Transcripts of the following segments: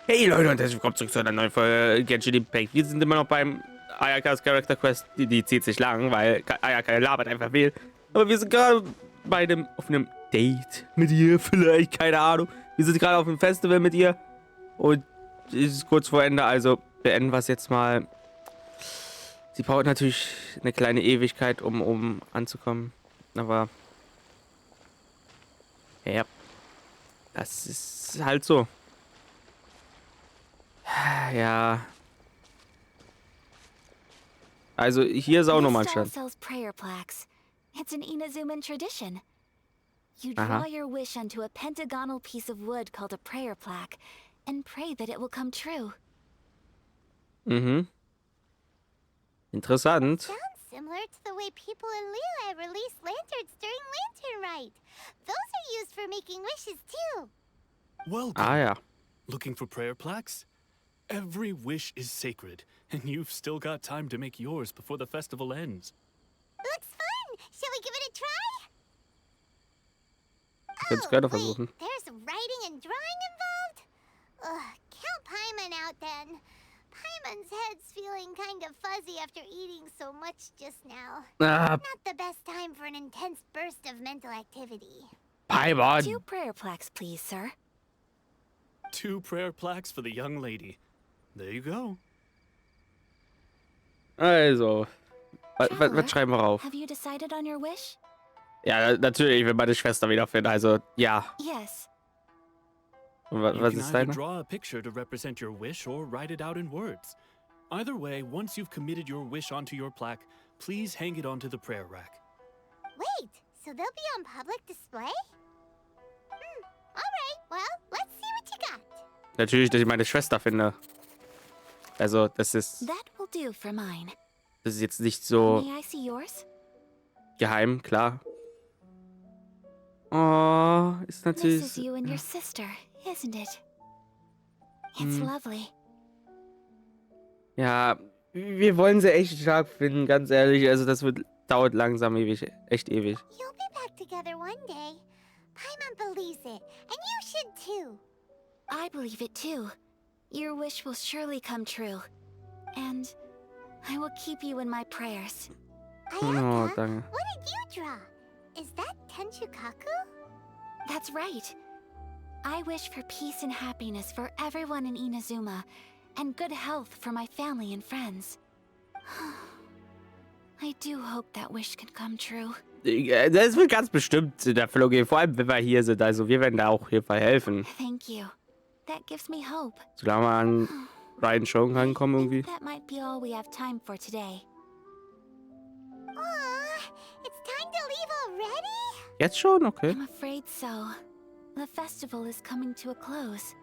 Hey Leute und herzlich willkommen zurück zu einer neuen Folge Genshin Impact. Wir sind immer noch beim Ayakays Character Quest. Die zieht sich lang, weil Ayakay labert einfach viel. Aber wir sind gerade auf einem Date mit ihr, vielleicht, keine Ahnung. Wir sind gerade auf einem Festival mit ihr und es ist kurz vor Ende, also beenden wir es jetzt mal. Sie braucht natürlich eine kleine Ewigkeit, um anzukommen. Aber ja, das ist halt so. Ja, also hier ist auch This nochmal ein stall Stand. sells prayer plaques. It's an Inazuman tradition. You Aha. draw your wish onto a pentagonal piece of wood called a prayer plaque and pray that it will come true. Mhm. Interessant. Sounds similar to the way people in Liyue release lanterns during Lantern Rite. Those are used for making wishes too. Welcome. Ah ja. Looking for prayer plaques? Every wish is sacred, and you've still got time to make yours before the festival ends. Looks fun. Shall we give it a try? Kannst gerne versuchen. There's writing and drawing involved? Ugh, count Paimon out then. Paimon's head's feeling kind of fuzzy after eating so much just now. Ah, Not the best time for an intense burst of mental activity. Paimon. 2 prayer plaques, please, sir. 2 prayer plaques for the young lady. There you go. Also, was Traveler, schreiben wir auf? have you decided on your wish? Ja, natürlich, ich will meine Schwester wiederfinden. Also, ja. Yes. Und You was can ist either deine? draw a picture to represent your wish or write it out in words. Either way, once you've committed your wish onto your plaque, please hang it onto the prayer rack. Wait, so they'll be on public display? Alright, well, let's see what you got. Natürlich, dass ich meine Schwester finde. Also, das ist That will do for mine. jetzt nicht so May I see yours? geheim, klar. Oh, ist This is natürlich. you and your sister, isn't it? It's lovely. Ja, wir wollen sie echt stark finden, ganz ehrlich. Also, dauert langsam ewig, echt ewig. You'll be back together one day. Paimon believes it, and you should too. I believe it too. Your wish will surely come true. And I will keep you in my prayers. Oh, Ayaka, danke. what did you draw? Is that Tenchukaku? That's right. I wish for peace and happiness for everyone in Inazuma, and good health for my family and friends. I do hope that wish can come true. Das wird ganz bestimmt in Erfüllung gehen. Vor allem, wenn wir hier sind. Also, wir werden da auch hier helfen. Thank you. That gives me hope. Solange wir an Ryan Shogun rankommen irgendwie. That might be all we have time for today. Aw, it's time to leave already? Jetzt schon? Okay. I'm afraid so. The festival is coming to a close.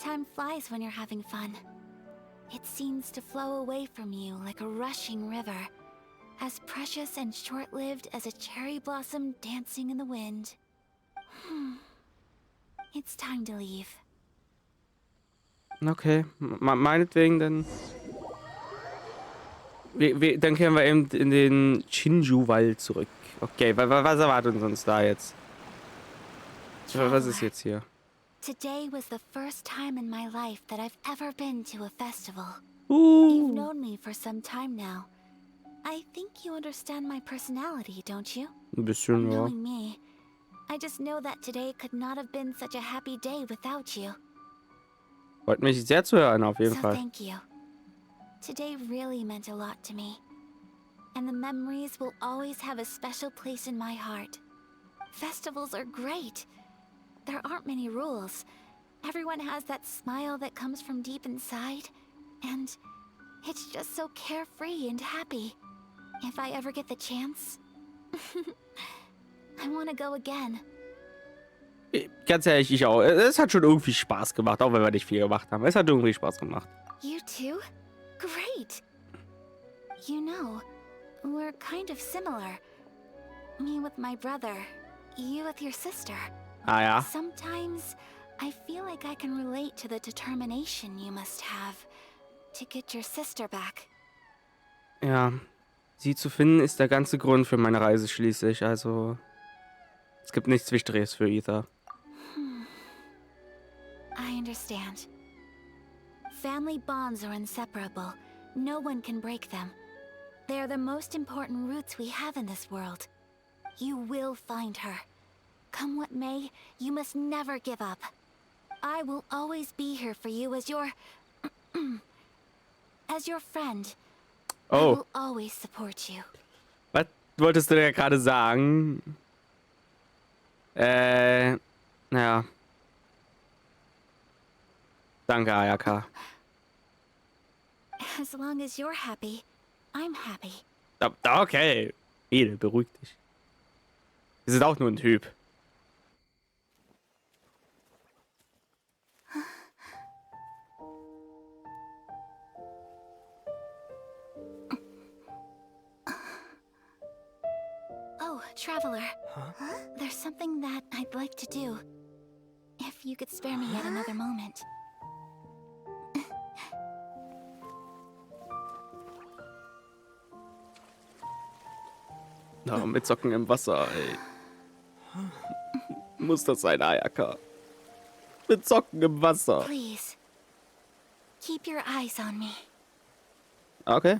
Time flies when you're having fun. It seems to flow away from you like a rushing river, as precious and short-lived as a cherry blossom dancing in the wind. It's time to leave. Okay. Meinetwegen dann. Dann kehren wir eben in den Shinju-Wald zurück. Okay, was erwartet uns da jetzt? Was ist jetzt hier? Today was the first time in my life that I've ever been to a festival. You've known me for some time now. I think you understand my personality, don't you? Ein bisschen, ja. Knowing me, I just know that today could not have been such a happy day without you. Freut mich sehr zu hören, auf jeden So Fall. thank you. Today really meant a lot to me. And the memories will always have a special place in my heart. Festivals are great. There aren't many rules. Everyone has that smile that comes from deep inside. And it's just so carefree and happy. If I ever get the chance, I want to go again. Ganz ehrlich, ich auch. Es hat schon irgendwie Spaß gemacht, auch wenn wir nicht viel gemacht haben. Es hat irgendwie Spaß gemacht. You too? Great! You know, we're kind of similar. Me with my brother, you with your sister. Ah ja. Sometimes I feel like I can relate to the determination you must have to get your sister back. Ja. Sie zu finden ist der ganze Grund für meine Reise schließlich. Also, es gibt nichts Wichtigeres für Ether. I understand. family bonds are inseparable. No one can break them. They are the most important roots we have in this world. You will find her. Come what may, you must never give up. I will always be here for you as your... as your friend. I Oh, will always support you. was wolltest du da gerade sagen? Ja. Danke, Ayaka. As long as you're happy, I'm happy. Okay. Ede, beruhig dich. Wir sind auch nur ein Typ. Oh, Traveler. There's something that I'd like to do. If you could spare me yet another moment. Na, mit Socken im Wasser, ey. Muss das sein, Ayaka? Mit Socken im Wasser. Please. Keep your eyes on me. Okay.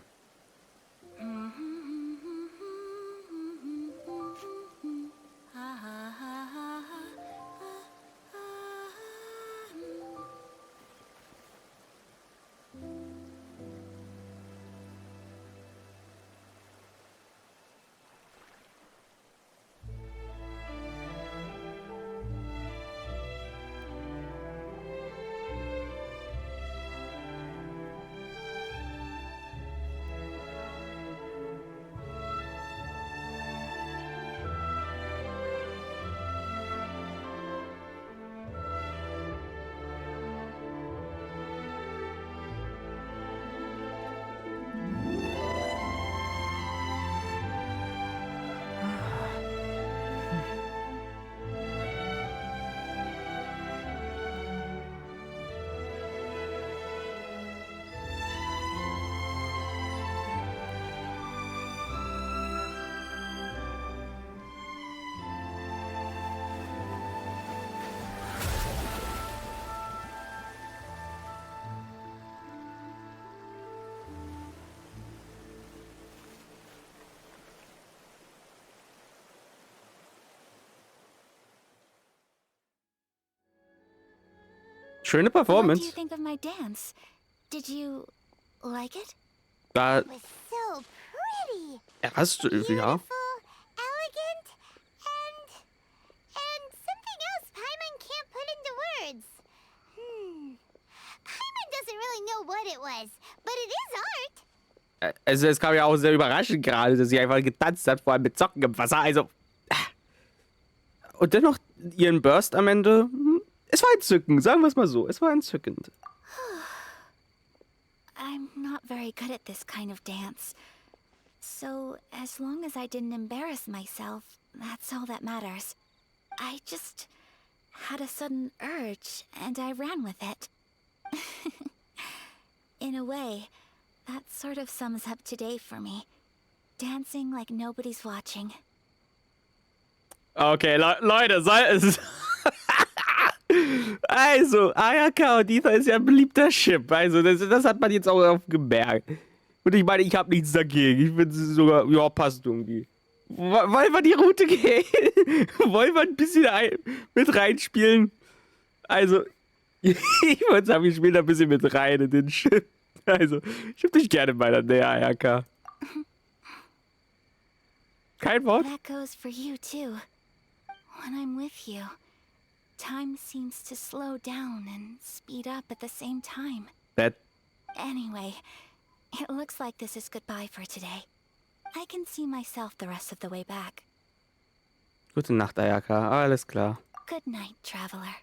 Schöne What do you Performance. think of my dance? Did you like it? War It was so pretty. erst, ja. Beautiful, elegant, and something else Paimon can't put into words. Paimon doesn't really know what it was, but it is art. Also, es kam ja auch sehr überraschend gerade, dass sie einfach getanzt hat, vor allem mit Socken im Wasser. Also. Und dennoch ihren Burst am Ende. Es war entzückend, sagen wir es mal so. Es war entzückend. I'm not very good at this kind of dance. So, as long as I didn't embarrass myself, that's all that matters. I just had a sudden urge, and I ran with it. In a way, that sort of sums up today for me. Dancing like nobody's watching. Okay, Leute, es. Also, Ayaka und Ether ist ja ein beliebter Chip. Also, das hat man jetzt auch gemerkt. Und ich meine, ich habe nichts dagegen. Ich finde es sogar, ja, passt irgendwie. Wollen wir die Route gehen? Wollen wir ein bisschen mit reinspielen? Also, ich würde sagen, wir spielen ein bisschen mit rein in den Chip. Also, ich hab dich gerne bei der Nähe, Ayaka. Kein Wort? That goes for you too. When I'm with you, time seems to slow down and speed up at the same time. That. Anyway, it looks like this is goodbye for today. I can see myself the rest of the way back. Gute Nacht, Ayaka. Alles klar. Good night, traveler.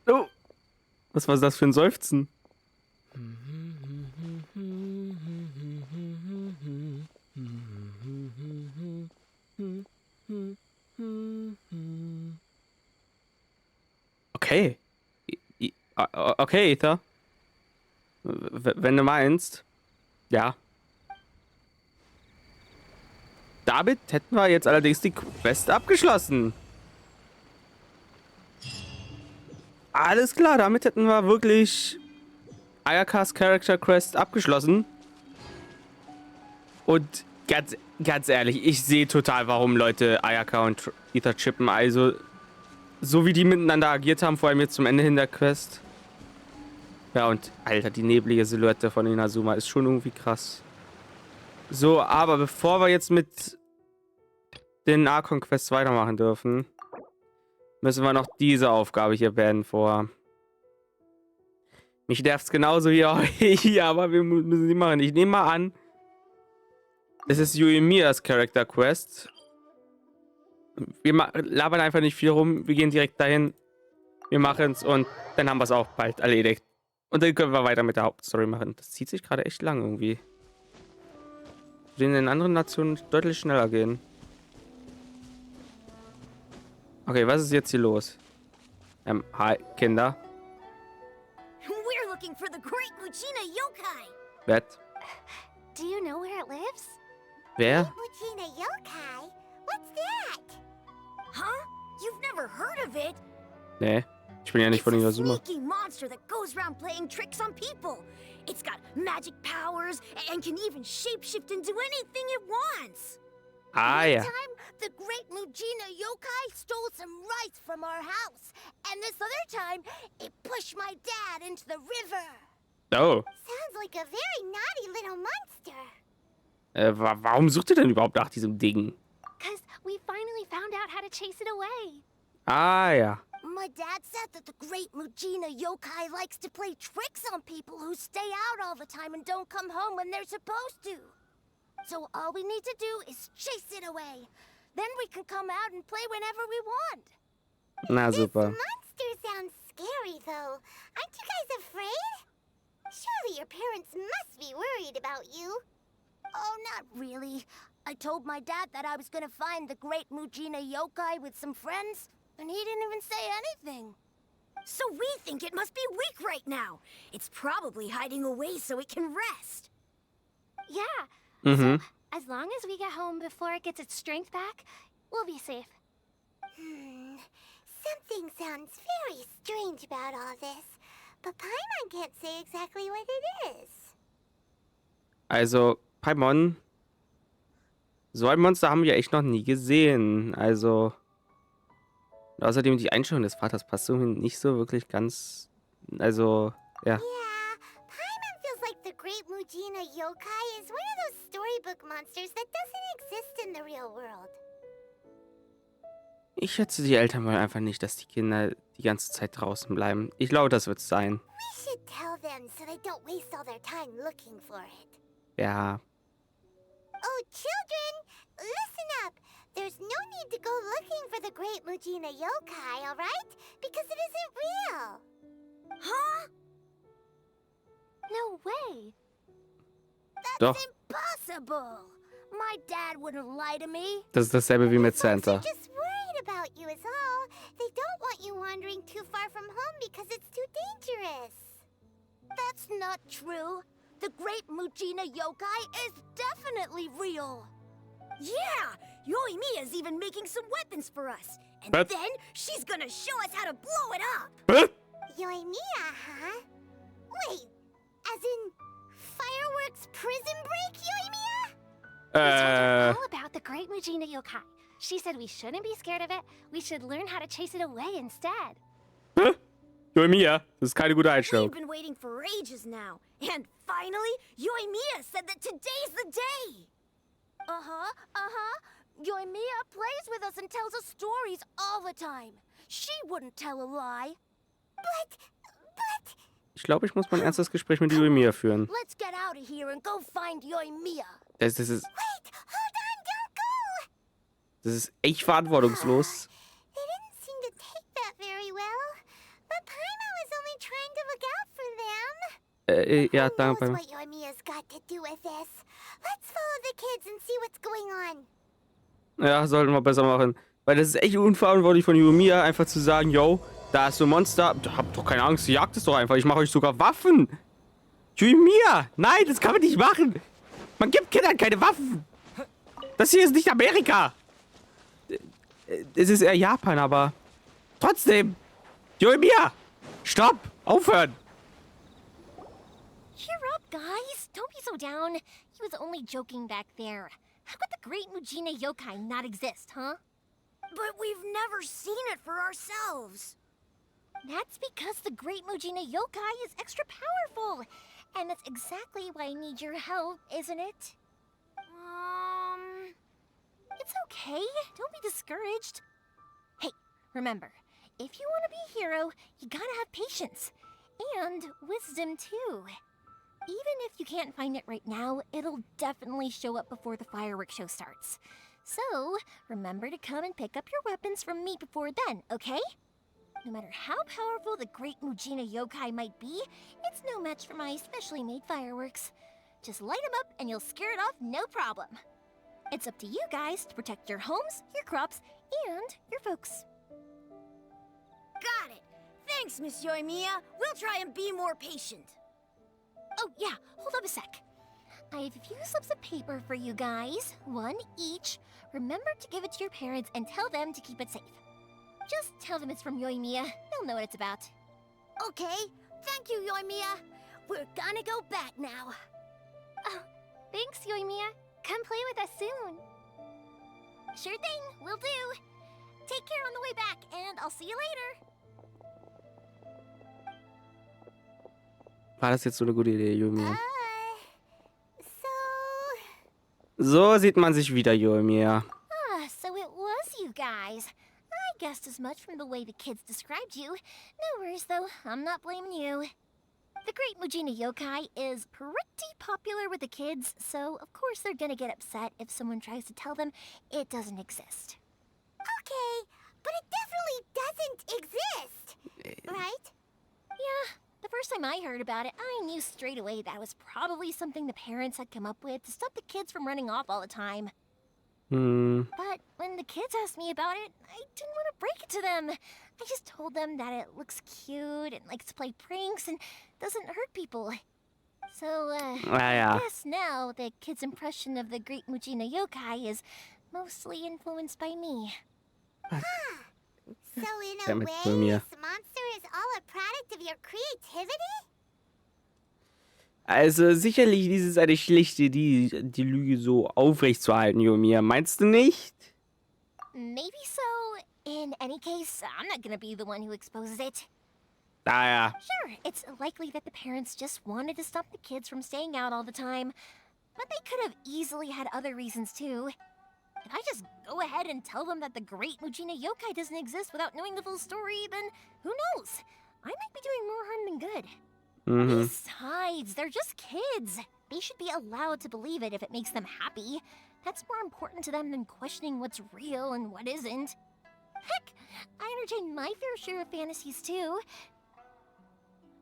Oh! Was war das für ein Seufzen? Okay. Okay, Ether. Wenn du meinst. Ja. Damit hätten wir jetzt allerdings die Quest abgeschlossen. Alles klar, damit hätten wir wirklich Ayakays Character Quest abgeschlossen. Und ganz ehrlich, ich sehe total, warum Leute Ayaka und Ether chippen. Also, so wie die miteinander agiert haben, vor allem jetzt zum Ende hin der Quest. Ja, und Alter, die neblige Silhouette von Inazuma ist schon irgendwie krass. So, aber bevor wir jetzt mit den Archon-Quests weitermachen dürfen, müssen wir noch diese Aufgabe hier beenden vor. Mich nervt's genauso wie euch, aber wir müssen sie machen. Ich nehme mal an, es ist Yuimias Character Quest. Wir labern einfach nicht viel rum. Wir gehen direkt dahin. Wir machen's und dann haben wir es auch bald erledigt. Und dann können wir weiter mit der Hauptstory machen. Das zieht sich gerade echt lang irgendwie. Würde in den anderen Nationen deutlich schneller gehen. Okay, was ist jetzt hier los? Hi, Kinder. We're looking for the great Mujina yokai. Wer? Do you know where it lives? Wer? Mujina yokai? What's that? Huh? You've never heard of it? Nee, ich bin ja nicht von It's a Inazuma. sneaky monster that goes around playing tricks on people. It's got magic powers and can even shapeshift into anything it wants. Ah ja. Time, the great Mujina yokai stole some rice from our house. And this other time, it pushed my dad into the river. Oh. Sounds like a very naughty little monster. Warum sucht ihr denn überhaupt nach diesem Ding? Because we finally found out how to chase it away. Ah ja. My dad said that the great Mujina yokai likes to play tricks on people who stay out all the time and don't come home when they're supposed to. So all we need to do is chase it away. Then we can come out and play whenever we want. Na This super. monster sounds scary, though. Aren't you guys afraid? Surely your parents must be worried about you. Oh, not really. I told my dad that I was gonna find the great Mujina yokai with some friends, and he didn't even say anything. So we think it must be weak right now. It's probably hiding away so it can rest. Yeah. Mhm. So, as long as we get home before it gets its strength back, we'll be safe. Something sounds very strange about all this, but Paimon can't say exactly what it is. Also, Paimon. So ein Monster haben wir echt noch nie gesehen. Also. Und außerdem die Einstellung des Vaters passt irgendwie nicht so wirklich ganz. Also, ja. Yeah, Paimon feels like the great Mujina yokai is one of those storybook monsters that doesn't exist in the real world. Ich schätze, die Eltern wollen einfach nicht, dass die Kinder die ganze Zeit draußen bleiben. Ich glaube, das wird es sein. We should tell them so they don't waste all their time looking for it. Ja. Oh, children, listen up. There's no need to go looking for the great Mujina yokai, all right? Because it isn't real. Huh? No way. That's Doch. impossible. My dad wouldn't lie to me. Das ist dasselbe wie mit Folks are Santa. just worried about you is all. They don't want you wandering too far from home because it's too dangerous. That's not true. The great Mujina yokai is definitely real. Yeah! Yoimiya's even making some weapons for us. And What? then she's gonna show us how to blow it up. Hä? Yoimiya, huh? Wait, as in fireworks prison break, Yoimiya? We told her all about the great Mujina yokai. She said we shouldn't be scared of it. We should learn how to chase it away instead. Hä? Yoimiya, das ist keine gute We've Einstellung. been waiting for ages now. And finally, Yoimiya said that today's the day. Yoimiya plays with us and tells us stories all the time. She wouldn't tell a lie. But... Ich glaube, ich muss mein ernstes Gespräch mit Yoimiya führen. Let's get out of here and go find Yoimiya. Das ist Wait, hold on, don't go! Das ist echt verantwortungslos. They didn't seem to take that very well. But Paimon was only trying to look out for them. Ja, Who knows danke. what Yoimiya's got to do with this? Let's follow the kids and see what's going on. Ja, sollten wir besser machen. Weil das ist echt unverantwortlich von Yoimiya, einfach zu sagen, yo, da ist so ein Monster. Habt doch keine Angst, jagt es doch einfach. Ich mache euch sogar Waffen. Yoimiya, nein, das kann man nicht machen. Man gibt Kindern keine Waffen. Das hier ist nicht Amerika. Es ist eher Japan, aber trotzdem. Yoimiya, Stopp! Aufhören! Cheer up, guys. Don't be so down. He was only joking back there. How could the great Mujina yokai not exist, huh? But we've never seen it for ourselves. That's because the great Mujina yokai is extra powerful. And that's exactly why I need your help, isn't it? It's okay. Don't be discouraged. Hey, remember, if you want to be a hero, you gotta have patience. And wisdom, too. Even if you can't find it right now, it'll definitely show up before the fireworks show starts. So, remember to come and pick up your weapons from me before then, okay? No matter how powerful the great Mujina yokai might be, it's no match for my specially made fireworks. Just light them up and you'll scare it off no problem. It's up to you guys to protect your homes, your crops, and your folks. Got it. Thanks, Miss Yoimiya. We'll try and be more patient. Oh, yeah, hold up a sec. I have a few slips of paper for you guys, one each. Remember to give it to your parents and tell them to keep it safe. Just tell them it's from Yoimiya. They'll know what it's about. Okay. Thank you, Yoimiya. We're gonna go back now. Oh, thanks, Yoimiya. Come play with us soon. Sure thing, will do. Take care on the way back, and I'll see you later. War das jetzt so eine gute Idee, Yoimiya? So... So sieht man sich wieder, Yoimiya. Ah, so it was you guys. I guessed as much from the way the kids described you. No worries, though. I'm not blaming you. The great Mujina yokai is pretty popular with the kids, so of course they're gonna get upset if someone tries to tell them it doesn't exist. Okay, but it definitely doesn't exist, right? Yeah, the first time I heard about it, I knew straight away that was probably something the parents had come up with to stop the kids from running off all the time. But when the kids asked me about it, I didn't want to break it to them. I just told them that it looks cute and likes to play pranks and doesn't hurt people. So, I guess now the kids' impression of the great Mujina yokai is mostly influenced by me. So in a Damit way, bei mir. this monster is all a product of your creativity? Also sicherlich ist es eine schlechte Idee, die Lüge so aufrechtzuerhalten, Yoimiya. Meinst du nicht? Maybe so. In any case, I'm not gonna be the one who exposes it. Ah ja. Sure, it's likely that the parents just wanted to stop the kids from staying out all the time. But they could have easily had other reasons too. If I just go ahead and tell them that the great Mujina yokai doesn't exist without knowing the full story, then who knows? I might be doing more harm than good. Besides, they're just kids. They should be allowed to believe it if it makes them happy. That's more important to them than questioning what's real and what isn't. Heck, I entertain my fair share of fantasies too.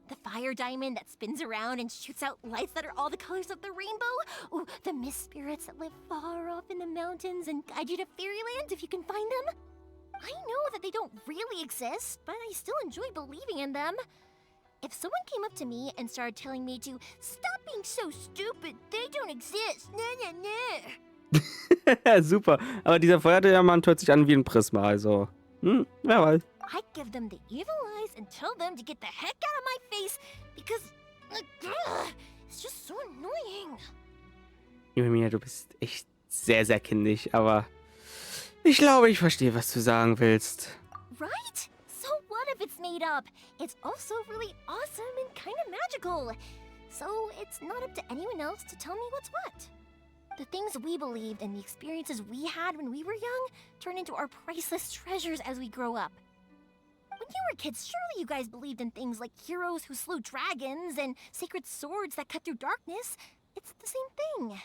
The fire diamond that spins around and shoots out lights that are all the colors of the rainbow. Ooh, the mist spirits that live far off in the mountains and guide you to fairyland if you can find them. I know that they don't really exist, but I still enjoy believing in them. If someone came up to me and started telling me to stop being so stupid, they don't exist. Super. Aber dieser Feuerdiamant hört sich an wie ein Prisma, also. Wer weiß. I'd give them the evil eyes and tell them to get the heck out of my face because it's just so annoying. Yoimiya, du bist echt sehr, sehr kindisch, aber ich glaube, ich verstehe, was du sagen willst. Right? So what if it's made up? It's also really awesome and kind of magical. So it's not up to anyone else to tell me what's what. The things we believed and the experiences we had when we were young turn into our priceless treasures as we grow up. When you were kids, surely you guys believed in things like heroes who slew dragons and sacred swords that cut through darkness. It's the same thing.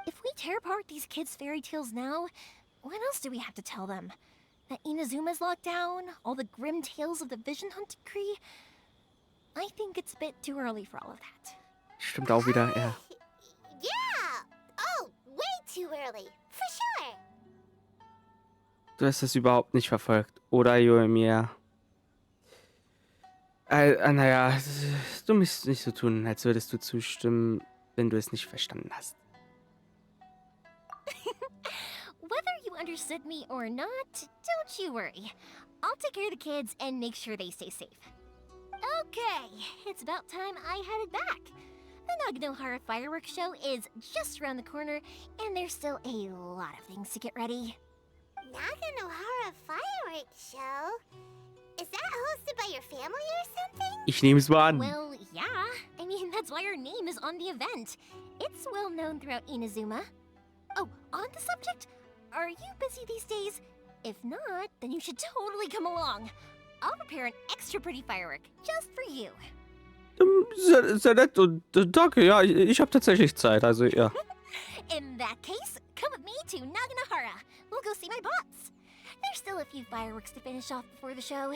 If we tear apart these kids' fairy tales now, what else do we have to tell them? That Inazuma's locked down? All the grim tales of the Vision Hunt Decree? I think it's a bit too early for all of that. Stimmt auch wieder, ja. Yeah! Oh, way too early. For sure. Du hast das überhaupt nicht verfolgt, oder, Yoimiya? Naja, du müsstest nicht so tun, als würdest du zustimmen, wenn du es nicht verstanden hast. Whether you understood me or not, don't you worry. I'll take care of the kids and make sure they stay safe. Okay, it's about time I headed back. The Naganohara fireworks show is just around the corner, and there's still a lot of things to get ready. Naganohara fireworks show? Is that hosted by your family or something? Ich nehme es mal an. Well, yeah. I mean, that's why our name is on the event. It's well known throughout Inazuma. Oh, on the subject, are you busy these days? If not, then you should totally come along. I'll prepare an extra pretty firework just for you. Sehr, sehr nett und danke, ja, ich habe tatsächlich Zeit, also ja. In that case, come with me to Naganohara. We'll go see my bots. There's still a few fireworks to finish off before the show.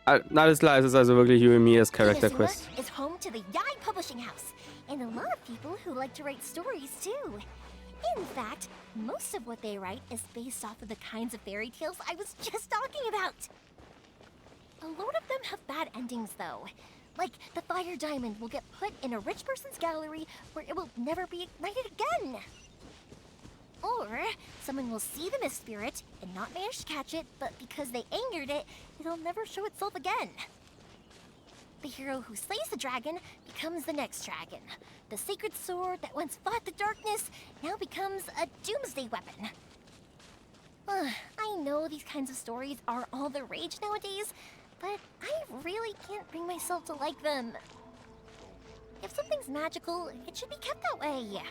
Alles klar, es ist also wirklich Yumi's Character Inazuma Quest. is home to the Yai Publishing House, and a lot of people who like to write stories too. In fact, most of what they write is based off of the kinds of fairy tales I was just talking about. A lot of them have bad endings though. Like, the fire diamond will get put in a rich person's gallery where it will never be ignited again. Or, someone will see the mist spirit and not manage to catch it, but because they angered it, it'll never show itself again. The hero who slays the dragon becomes the next dragon. The sacred sword that once fought the darkness now becomes a doomsday weapon. I know these kinds of stories are all the rage nowadays, but I really can't bring myself to like them. If something's magical, it should be kept that way.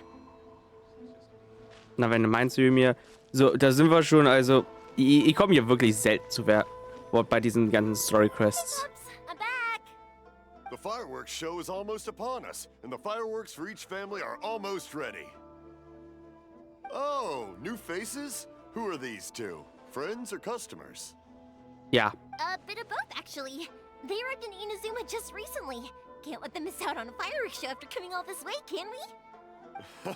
Na, wenn du meinst, Yumi, so, da sind wir schon, also, ich komme hier wirklich selten zu Wort bei diesen ganzen Story Quests. Oops, I'm back! The fireworks show is almost upon us, and the fireworks for each family are almost ready. Oh, new faces? Who are these two? Friends or customers? Ja. A bit of both, actually. They arrived in Inazuma just recently. Can't let them miss out on a fireworks show after coming all this way, can we?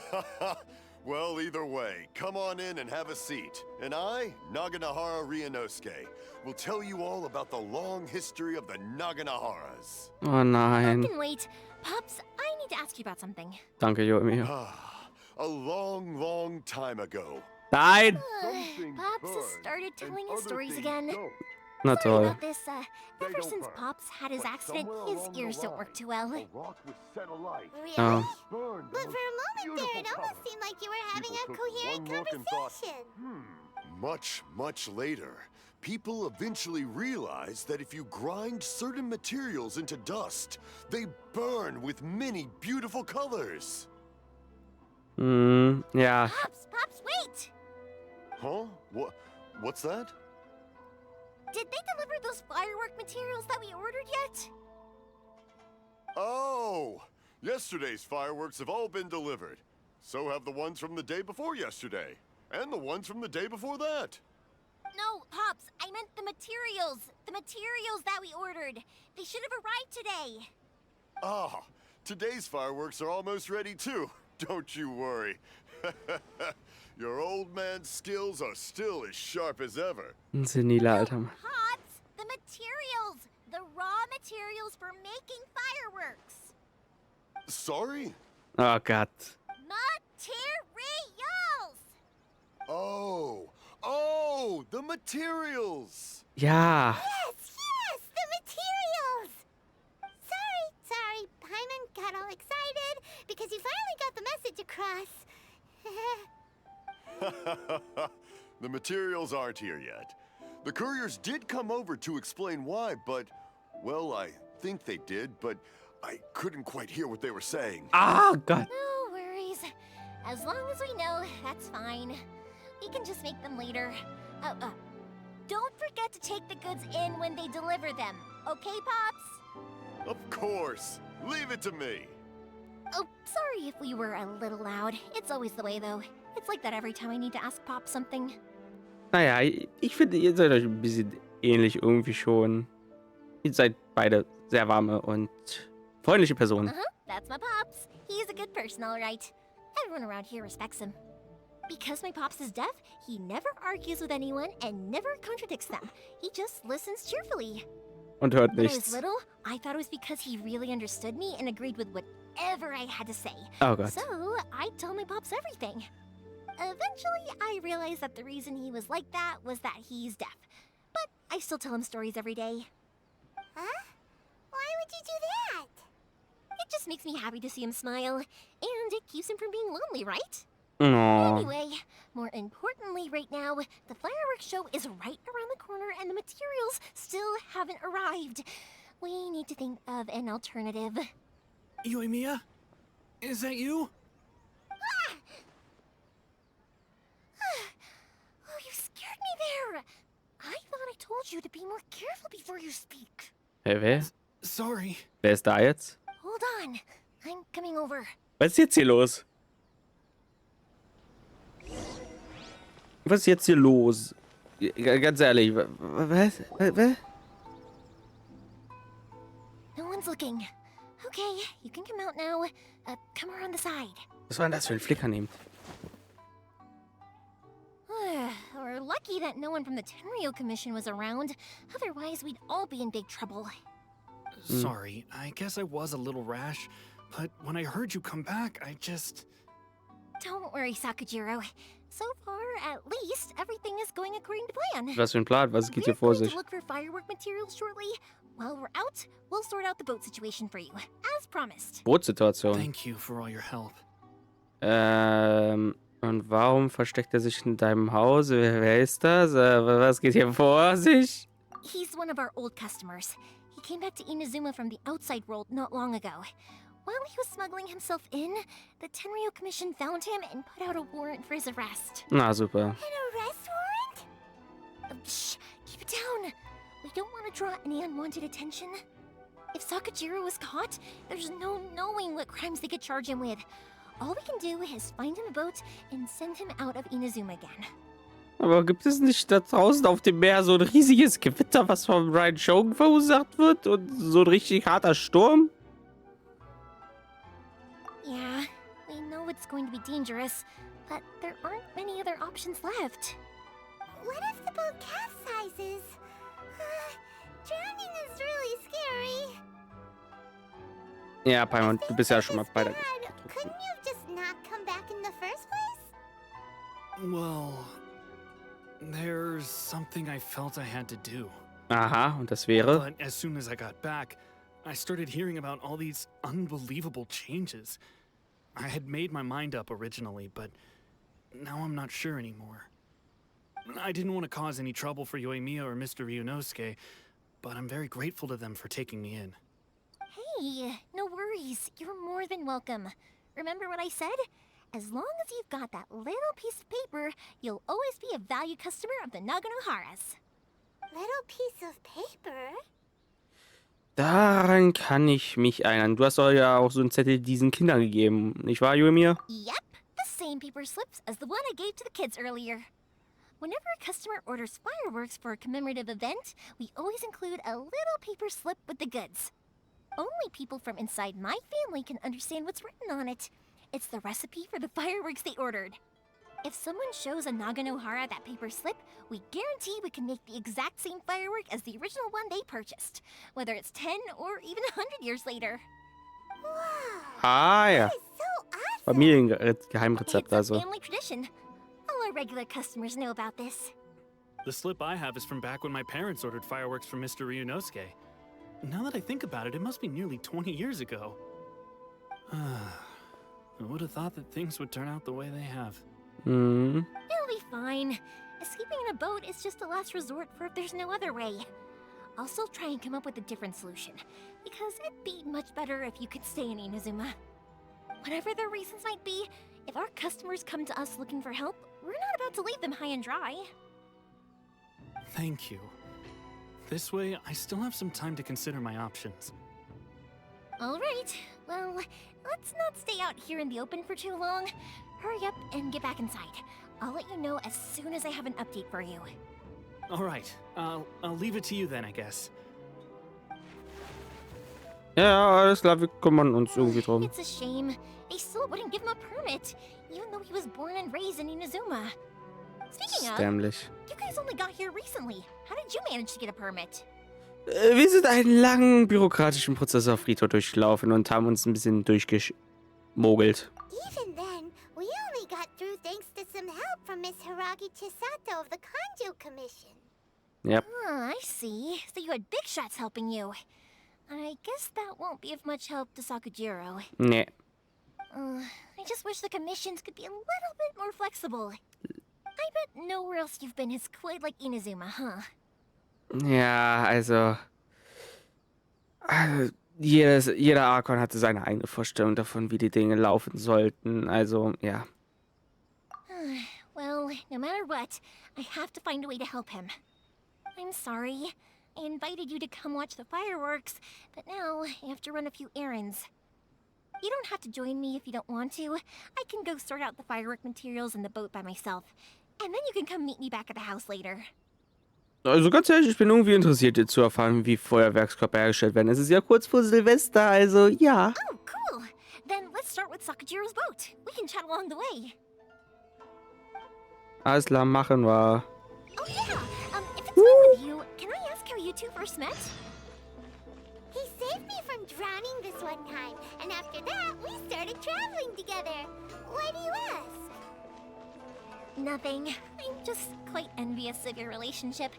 Well, either way, come on in and have a seat. And I, Naganohara Ryunosuke, will tell you all about the long history of the Naganoharas. Oh nein. Can wait. Pops, I need to ask you about something. Danke, Yumi. A long, long time ago. Nein! Pops has started telling his stories again. Na Sorry toll. about this, ever since Pops had his accident, his ears don't work too well. Really? Oh. But for a moment there, it almost seemed like you were having a coherent conversation. Much, much later, people eventually realized that if you grind certain materials into dust, they burn with many beautiful colors. Ja. Pops, wait! Huh? What's that? Did they deliver those firework materials that we ordered yet? Oh! Yesterday's fireworks have all been delivered. So have the ones from the day before yesterday. And the ones from the day before that. No, Pops, I meant the materials. The materials that we ordered. They should have arrived today. Ah, today's fireworks are almost ready too. Don't you worry. Your old man's skills are still as sharp as ever. Ein Seniler, Alter. Pops, the materials. The raw materials for making fireworks. Sorry? Oh Gott. Oh, the materials. Ja. Yes, the materials! Sorry, Paimon got all excited because you finally got the message across. The materials aren't here yet. The couriers did come over to explain why, but, well, I think they did, but I couldn't quite hear what they were saying. Ah, Gott. No worries. As long as we know, that's fine. We can just make them later. Don't forget to take the goods in when they deliver them. Okay, Pops? Of course. Leave it to me. Oh, sorry if we were a little loud. It's always the way, though. It's like that every time I need to ask Pop something. Naja, ich finde, ihr seid euch ein bisschen ähnlich irgendwie schon. Ihr seid beide sehr warme und freundliche Personen. That's my Pops. He's a good person, all right. Everyone around here respects him. Because my Pops is deaf, he never argues with anyone and never contradicts them. He just listens cheerfully. Und hört When I was nichts. little, I thought it was because he really understood me and agreed with whatever I had to say. Oh Gott. So, I'd tell my Pops everything. Eventually, I realized that the reason he was like that was that he's deaf. But I still tell him stories every day. Huh? would you do that? It just makes me happy to see him smile, and it keeps him from being lonely, right? Oh. Anyway, more importantly right now, the fireworks show is right around the corner and the materials still haven't arrived. We need to think of an alternative. Yoimiya? Is that you? Oh, you scared me there! I thought I told you to be more careful before you speak. Hey, wer? Sorry. Wer ist da jetzt? Hold on, I'm coming over. Was ist jetzt hier los? Was ist jetzt hier los? Ganz ehrlich, was? Was? No one's looking. Okay, you can come out now. Come around the side. Was war denn das für ein Flicker nehmt? We're lucky that no one from the Tenryo Commission was around. Otherwise, we'd all be in big trouble. Sorry, I guess I was a little rash, but when I heard you come back, I just... Don't worry, Sakujiro. So far, at least, everything is going according to plan. Was für ein Plan? Was geht hier We're vor going sich? to look for firework materials shortly. While we're out, we'll sort out the boat situation for you, as promised. Bootsituation. Thank you for all your help. Und warum versteckt er sich in deinem Haus? Wer ist das? Was geht hier vor sich? He's one of our old customers. He came back to Inazuma from the outside world not long ago. While he was smuggling himself in, the Tenryo Commission found him and put out a warrant for his arrest. Na, super. An arrest warrant? Shh, keep it down. We don't want to draw any unwanted attention. If Sakujiro was caught, there's no knowing what crimes they could charge him with. All we can do is find him a boat and send him out of Inazuma again. Aber gibt es nicht da draußen auf dem Meer so ein riesiges Gewitter, was von Ryan Shogun verursacht wird? Und so ein richtig harter Sturm? Yeah, we know it's going to be dangerous, but there aren't many other options left. What if the boat capsizes? Drowning is really scary. Ja, Paimon, du bist ja schon mal bei der... Couldn't you have just not come back in the first place? Well, there's something I felt I had to do. Aha, und das wäre? But as soon as I got back, I started hearing about all these unbelievable changes. I had made my mind up originally, but now I'm not sure anymore. I didn't want to cause any trouble for Yoimiya or Mr. Ryunosuke, but I'm very grateful to them for taking me in. Hey, no worries. You're more than welcome. Remember what I said? As long as you've got that little piece of paper, you'll always be a valued customer of the Naganoharas. Little piece of paper? Daran kann ich mich erinnern. Du hast doch ja auch so einen Zettel diesen Kindern gegeben, nicht wahr, Yoimiya? Yep, the same paper slips as the one I gave to the kids earlier. Whenever a customer orders fireworks for a commemorative event, we always include a little paper slip with the goods. Only people from inside my family can understand what's written on it. It's the recipe for the fireworks they ordered. If someone shows a Naganohara that paper slip, we guarantee we can make the exact same firework as the original one they purchased, whether it's 10 or even 100 years later. Wow, Ah ja, that is so awesome. Familiengeheimrezept It's a also. family tradition. All our regular customers know about this. The slip I have is from back when my parents ordered fireworks from Mr. Ryunosuke. Now that I think about it, it must be nearly 20 years ago. I would have thought that things would turn out the way they have. Mhm. It'll be fine. Escaping in a boat is just a last resort for if there's no other way. I'll still try and come up with a different solution, because it'd be much better if you could stay in Inazuma. Whatever their reasons might be, if our customers come to us looking for help, we're not about to leave them high and dry. Thank you. This way, I still have some time to consider my options. All right, well, let's not stay out here in the open for too long. Hurry up and get back inside. I'll let you know as soon as I have an update for you. All right, I'll leave it to you then, I guess. Ja, alles klar, wir kümmern uns irgendwie drum. It's a shame. They still wouldn't give him a permit, even though he was born and raised in Inazuma. Speaking of, Dämlich. you guys only got here recently. How did you manage to get a permit? Wir sind einen langen bürokratischen Prozess auf Rito durchlaufen und haben uns ein bisschen durchgemogelt. Even then, we only got through thanks to some help from Miss Hiragi Chisato of the Kanjo Commission. Yep. Ah, I see. So you had big shots helping you. I guess that won't be of much help to Sakujiro. Nee. I just wish the commissions could be a little bit more flexible. I bet nowhere else you've been is quite like Inazuma, huh? Ja, also jeder Archon hatte seine eigene Vorstellung davon, wie die Dinge laufen sollten. Also, ja. Well, no matter what, I have to find a way to help him. I'm sorry. I invited you to come watch the fireworks, but now I have to run a few errands. You don't have to join me if you don't want to. I can go sort out the firework materials in the boat by myself. And then you can come meet me back at the house later. Also ganz ehrlich, ich bin irgendwie interessiert, jetzt zu erfahren, wie Feuerwerkskörper hergestellt werden. Es ist ja kurz vor Silvester, also ja. Oh, cool! Then let's start with Sakujiro's boat. We can chat along the way. Alles klar, machen wir. Oh yeah, if it's fine with you, can I ask how you two first met? He saved me from drowning this one time, and after that, we started traveling together. Why do you ask? Nothing. I'm just quite envious of your relationship.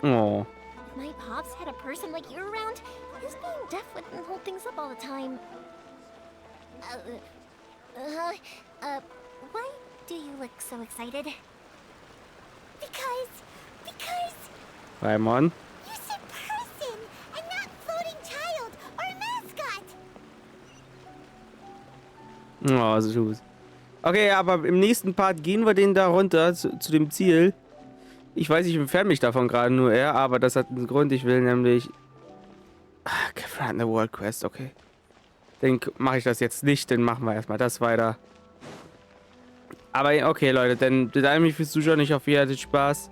Oh. If my pops had a person like you around, his being deaf wouldn't hold things up all the time. Why do you look so excited? Because Raimon. you said person and not floating child or mascot. Oh, so süß. Okay, aber im nächsten Part gehen wir den da runter zu dem Ziel. Ich weiß, ich entferne mich davon gerade nur eher, aber das hat einen Grund. Ich will nämlich... Catherine hat eine World Quest, okay. Dann mache ich das jetzt nicht, dann machen wir erstmal das weiter. Aber okay, Leute, dann bedanke ich mich fürs Zuschauen. Ich hoffe, ihr hattet Spaß.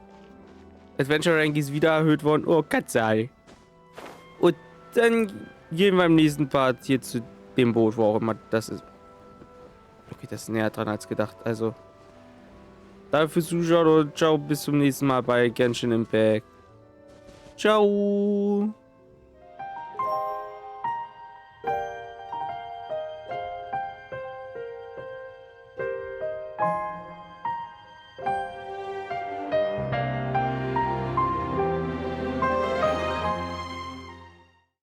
Adventure Rank ist wieder erhöht worden. Oh, Katzei. Und dann gehen wir im nächsten Part hier zu dem Boot, wo auch immer das ist. Okay, das ist näher dran als gedacht. Also, danke fürs Zuschauen und ciao, bis zum nächsten Mal bei Genshin Impact. Ciao.